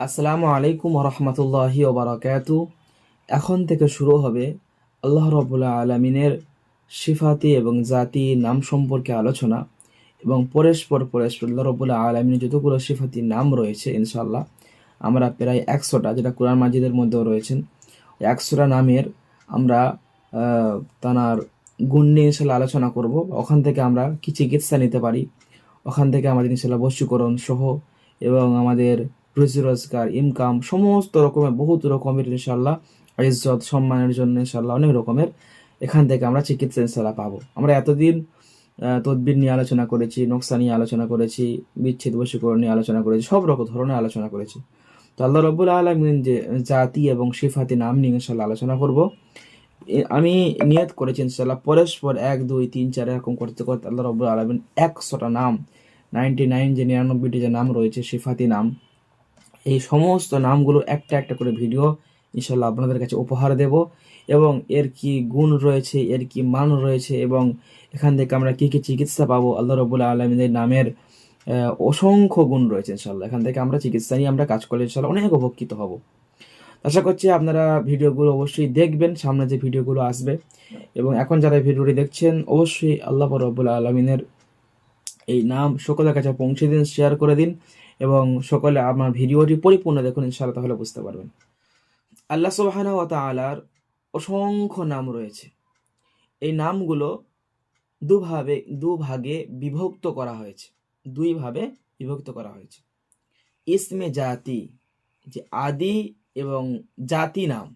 আসসালামু আলাইকুম রহমতুল্লাহি ওবারাকাতু। এখন থেকে শুরু হবে আল্লাহ রাব্বুল আলামিনের সিফাতি এবং জাতি নাম সম্পর্কে আলোচনা, এবং পরস্পর আল্লাহ রাব্বুল আলামিনের যতগুলো সিফাতি নাম রয়েছে ইনশাআল্লাহ আমরা প্রায় 100টা, যেটা কোরআন মাজিদের মধ্যেও রয়েছেন, 100টা নামের আমরা তানার গুণ নিয়ে ইনশাআল্লাহ আলোচনা করব। ওখান থেকে আমরা কি চিকিৎসা নিতে পারি, ওখান থেকে আমাদের ইনশাআল্লাহ বশীকরণ সহ এবং আমাদের রুজি রোজগার, ইনকাম, সমস্ত রকমের বহুত রকমের ইনশাআল্লাহ ইজ্জত সম্মানের জন্য ইনশাআল্লাহ অনেক রকমের এখান থেকে আমরা চিকিৎসা ইনশাআল্লাহ পাবো। আমরা এতদিন তদবির নিয়ে আলোচনা করেছি, নকশা নিয়ে আলোচনা করেছি, বিচ্ছেদ বশীকরণ নিয়ে আলোচনা করেছি, সব রকম ধরনের আলোচনা করেছি। তো আল্লাহ রব্বুল আলামিন যে জাতি এবং সিফাতি নাম নিয়ে ইনশাআল্লাহ আলোচনা করব। আমি নিয়ত করেছি ইনশাআল্লাহ পরস্পর 1 2 3 4 এরকম করতে করতে আল্লাহ রব্বুল আলামিন 100টা নাম, 99 যে 99টি যে নাম রয়েছে সিফাতি নাম, এই সমস্ত নামগুলো একটা একটা করে ভিডিও ইনশাল্লাহ আপনাদের কাছে উপহার দেব। এবং এর কি গুণ রয়েছে, এর কি মান রয়েছে, এবং এখান থেকে আমরা কি কি চিকিৎসা পাবো, আল্লাহ রবুল্লা আলমিনের নামের অসংখ্য গুণ রয়েছে ইনশাল্লাহ। এখান থেকে আমরা চিকিৎসা নিয়ে আমরা কাজ করলে ইনশাল্লাহ অনেক উপকৃত হব। আশা করছি আপনারা ভিডিওগুলো অবশ্যই দেখবেন, সামনে যে ভিডিওগুলো আসবে। এবং এখন যারা ভিডিওটি দেখছেন অবশ্যই আল্লাহ রব্বুল আলমিনের এই নাম সকলের কাছে পৌঁছে দিন, শেয়ার করে দিন, এবং সকলে আমার ভিডিওটি পরিপূর্ণ দেখুন ইনশাআল্লাহ, তাহলে বুঝতে পারবেন। আল্লাহ সুবহানাহু ওয়া তাআলার অসংখ্য নাম রয়েছে। এই নামগুলো দুভাগে বিভক্ত করা হয়েছে, দুইভাবে বিভক্ত করা হয়েছে। ইসমে জাতি, যে আদি, এবং জাতি নাম,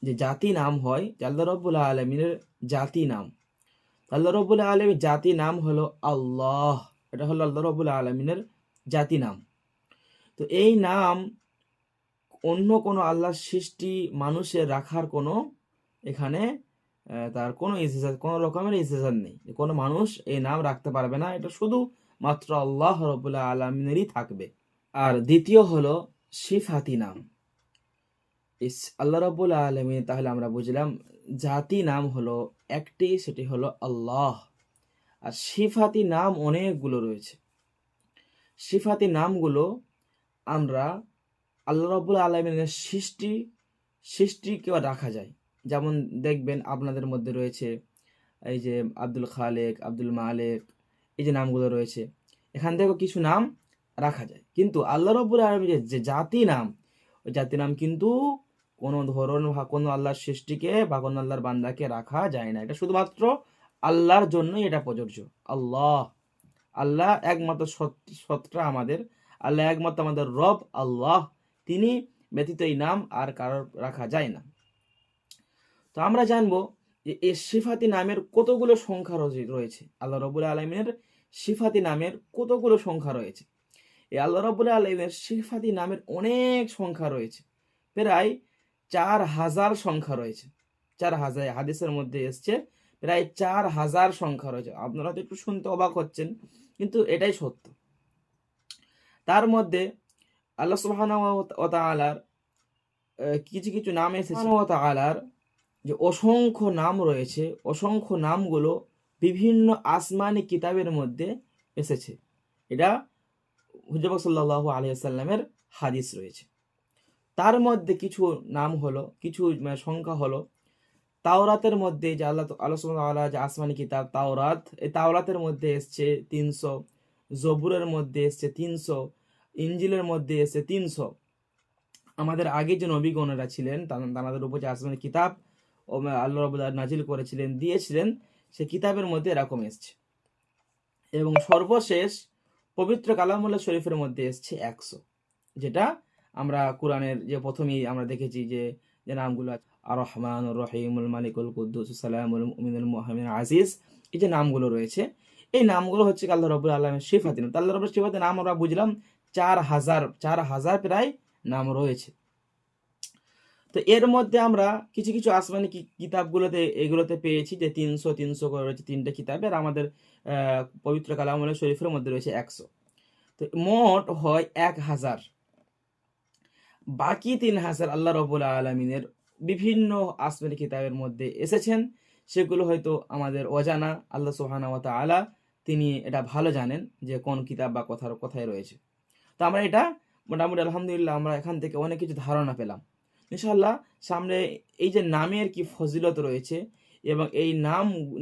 যে জাতি নাম হয় আল্লাহ রাব্বুল আলামিনের জাতি নাম। আল্লাহ রাব্বুল আলামিনের জাতি নাম হলো আল্লাহ। এটা হলো আল্লাহ রাব্বুল আলামিনের জাতি নাম। তো এই নাম অন্য কোনো আল্লাহর সৃষ্টি মানুষের রাখার কোনো এখানে তার কোনো ইজাজত, কোনো রকমের ইজাজত নেই। কোনো মানুষ এই নাম রাখতে পারবে না, এটা শুধু মাত্র আল্লাহ রাব্বুল আলামিনেরই থাকবে। আর দ্বিতীয় হলো সিফাতি নাম। আল্লাহ রাব্বুল আলামিন, তাহলে আমরা বুঝলাম জাতি নাম হলো একটি, সেটি হলো আল্লাহ। আর সিফাতি নাম অনেকগুলো রয়েছে। সিফাতি নামগুলো আমরা আল্লাহ রাব্বুল আলামিনের সৃষ্টিকেও রাখা যায়। যেমন দেখবেন আপনাদের মধ্যে রয়েছে এই যে আব্দুল খালেক, আব্দুল মালেক, এই যে নামগুলো রয়েছে, এখান থেকেও কিছু নাম রাখা যায়। কিন্তু আল্লাহ রাব্বুল আলামিনের যে জাতি নাম, ওই জাতি নাম কিন্তু কোনো ধরন বা কোনো আল্লাহর সৃষ্টিকে বা কোনো আল্লাহর বান্দাকে রাখা যায় না। এটা শুধুমাত্র আল্লাহর জন্যই এটা প্রযোজ্য। আল্লাহ, আল্লাহ একমাত্র সত্তা আমাদের, আল্লাহ একমাত্র আমাদের রব আল্লাহ, তিনি ব্যতীত এই নাম আর কারোর রাখা যায় না। তো আমরা জানবো যে এই সিফাতি নামের কতগুলো সংখ্যা রয়েছে। আল্লাহ রাব্বুল আলামিনের সিফাতি নামের কতগুলো সংখ্যা রয়েছে। এই আল্লাহ রাব্বুল আলামিনের সিফাতি নামের অনেক সংখ্যা রয়েছে, প্রায় 4000 সংখ্যা রয়েছে। 4000 হাদিসের মধ্যে এসছে প্রায় 4000 সংখ্যা রয়েছে। আপনারা তো একটু শুনতে অবাক হচ্ছেন, কিন্তু এটাই সত্য। তার মধ্যে আল্লাহ সুবহানাহু ওয়া তাআলার কিছু কিছু নাম এসেছে। ওয়া তাআলার যে অসংখ্য নাম রয়েছে, অসংখ্য নামগুলো বিভিন্ন আসমানি কিতাবের মধ্যে এসেছে। এটা হুজুর সাল্লাল্লাহু আলাইহি ওয়াসাল্লামের হাদিস রয়েছে। তার মধ্যে কিছু নাম হলো, কিছু সংখ্যা হলো তাওরাতের মধ্যে, যে আল্লাহ সুবহানাহু ওয়া তাআলা যে আসমানি কিতাব তাওরাত, এই তাওরাতের মধ্যে এসছে 300, জবুরের মধ্যে এসছে 300, ইনজিলের মধ্যে এসছে 300। আমাদের আগে যে নবীগণেরা ছিলেন তাদের উপর যে আসমানি কিতাব ও আল্লাহ রাব্বুল আলামিন নাজিল করেছিলেন, দিয়েছিলেন, সে কিতাবের মধ্যে এরকম এসছে। এবং সর্বশেষ পবিত্র কালামুল্লাহ শরীফের মধ্যে এসছে 100, যেটা আমরা কোরআনের যে প্রথমেই আমরা দেখেছি যে যে নামগুলো আছে, আর রহমানুর রহিমুল মালিকুল কুদ্দুস সালামুল মুমিনুল মুহাইমিনুল আজিজ, এই যে নামগুলো রয়েছে, এই নামগুলো হচ্ছে আল্লাহ রাব্বুল আলামিনের সিফাত নাম। আল্লাহ রাব্বুল সিফাতের নাম আমরা বুঝলাম 4000 প্রায় নাম রয়েছে। তো এর মধ্যে আমরা কিছু কিছু আসমানি কিতাবগুলোতে এগুলোতে পেয়েছি যে 300 করে রয়েছে 3টে কিতাবে, আর আমাদের পবিত্র কালামুল্লাহ শরীফের মধ্যে রয়েছে 100। তো মোট হয় 1000। বাকি 3000 আল্লাহ রাব্বুল আলামিনের বিভিন্ন আসমানি কিতাবের মধ্যে এসেছেন, সেগুলো হয়তো আমাদের অজানা। আল্লাহ সুবহানাহু ওয়া তাআলা তিনি এটা ভালো জানেন যে কোন কিতাব বা কোথায় রয়েছে। তো আমরা এটা মোটামুটি আলহামদুলিল্লাহ আমরা এখান থেকে অনেক কিছু ধারণা পেলাম। ইনশাআল্লাহ সামনে এই যে নামের কি ফজিলত রয়েছে এবং এই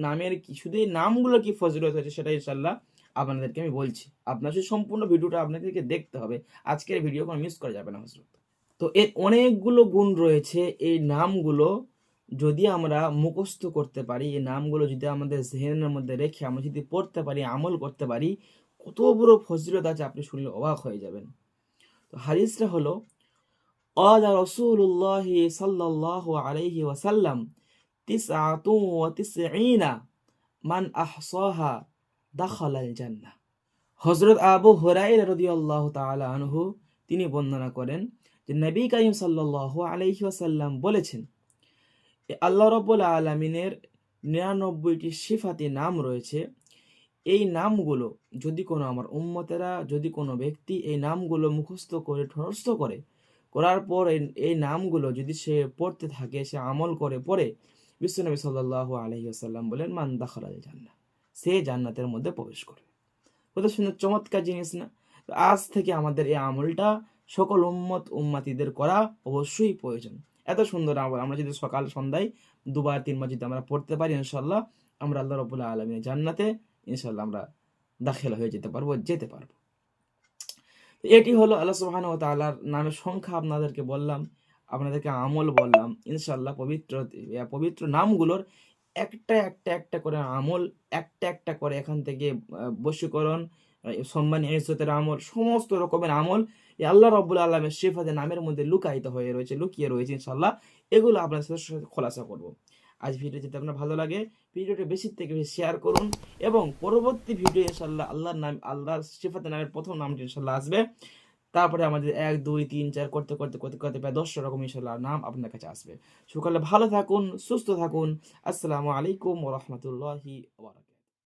নামের কি শুধু এই নামগুলো কি ফজিলত রয়েছে সেটা ইনশাআল্লাহ আপনাদেরকে আমি বলছি। আপনার শুধু সম্পূর্ণ ভিডিওটা আপনাদেরকে দেখতে হবে। আজকের ভিডিও কোনো মিস করা যাবে না হযরত। তো এর অনেকগুলো গুণ রয়েছে। এই নামগুলো যদি আমরা মুখস্থ করতে পারি, এই নামগুলো যদি আমাদের জেহেনের মধ্যে রেখে আমরা যদি পড়তে পারি, আমল করতে পারি, কত বড় ফজিলত আছে আপনি শুনলে অবাক হয়ে যাবেন। তো হাদিসটা হলো ক্বালা রাসূলুল্লাহি সাল্লাল্লাহু আলাইহি ওয়াসাল্লাম তিসআতুন ওয়া তিসঈনা মান আহসাহা দাখালাল জান্নাহ। হযরত আবু হুরায়রা রাদিয়াল্লাহু তাআলা আনহু তিনি বর্ণনা করেন যে নবী কারীম সাল্লাল্লাহু আলাইহি ওয়াসাল্লাম বলেছেন, আল্লাহ রাব্বুল আলামিনের ৯৯টি সিফাতি নাম রয়েছে। এই নামগুলো যদি কোনো আমার উম্মতেরা, যদি কোনো ব্যক্তি এই নামগুলো মুখস্থ করে ঠনস্থ করার পর এই নামগুলো যদি সে পড়তে থাকে, সে আমল করে পড়ে, বিশ্বনবী সাল্লাল্লাহু আলাইহি ওয়াসাল্লাম বলেন মান দাখালাল জান্নাহ, সে জান্নাতের মধ্যে প্রবেশ করবে। কত সুন্দর চমৎকার জিনিস না? তো আজ থেকে আমাদের এই আমলটা সকল উম্মাতিদের করা অবশ্যই প্রয়োজন। এত সুন্দর আমল আমরা যদি সকাল সন্ধ্যায় দুবার তিনবার যদি আমরা পড়তে পারি, ইনশাআল্লাহ আমরা আল্লাহ রাব্বুল আলামিনের জান্নাতে ইনশাআল্লাহ আমরা দাখিল হয়ে যেতে পারবো। এটি হলো আল্লাহ সুবহানাহু ওয়া তাআলার নামের সংখ্যা আপনাদেরকে বললাম, আপনাদেরকে আমল বললাম। ইনশাআল্লাহ পবিত্র নামগুলোর একটা করে আমল, একটা করে এখান থেকে বশীকরণ, সম্মান, ইজ্জতের আমল, সমস্ত রকমের আমল এই আল্লাহ রাব্বুল আলামিনের সিফাতের নামের মধ্যে লুকিয়ে রয়েছে ইনশাআল্লাহ। এগুলো আপনাদের সাথে খোলাসা করব। আজ ভিডিও যদি আপনার ভালো লাগে, ভিডিওটা বেশি থেকে বেশি শেয়ার করুন এবং পরবর্তী ভিডিও ইনশাআল্লাহ আল্লাহর সিফাতের নামের প্রথম নামটি ইনশাআল্লাহ আসবে। তারপরে আমাদের ১, ২, ৩, ৪ করতে প্রায় ১০ রকম ইনশাআল্লাহ নাম আপনার কাছে আসবে। সকালে ভালো থাকুন, সুস্থ থাকুন। আসসালামু আলাইকুম ওয়া রাহমাতুল্লাহি ওয়া বারাকাতুহু।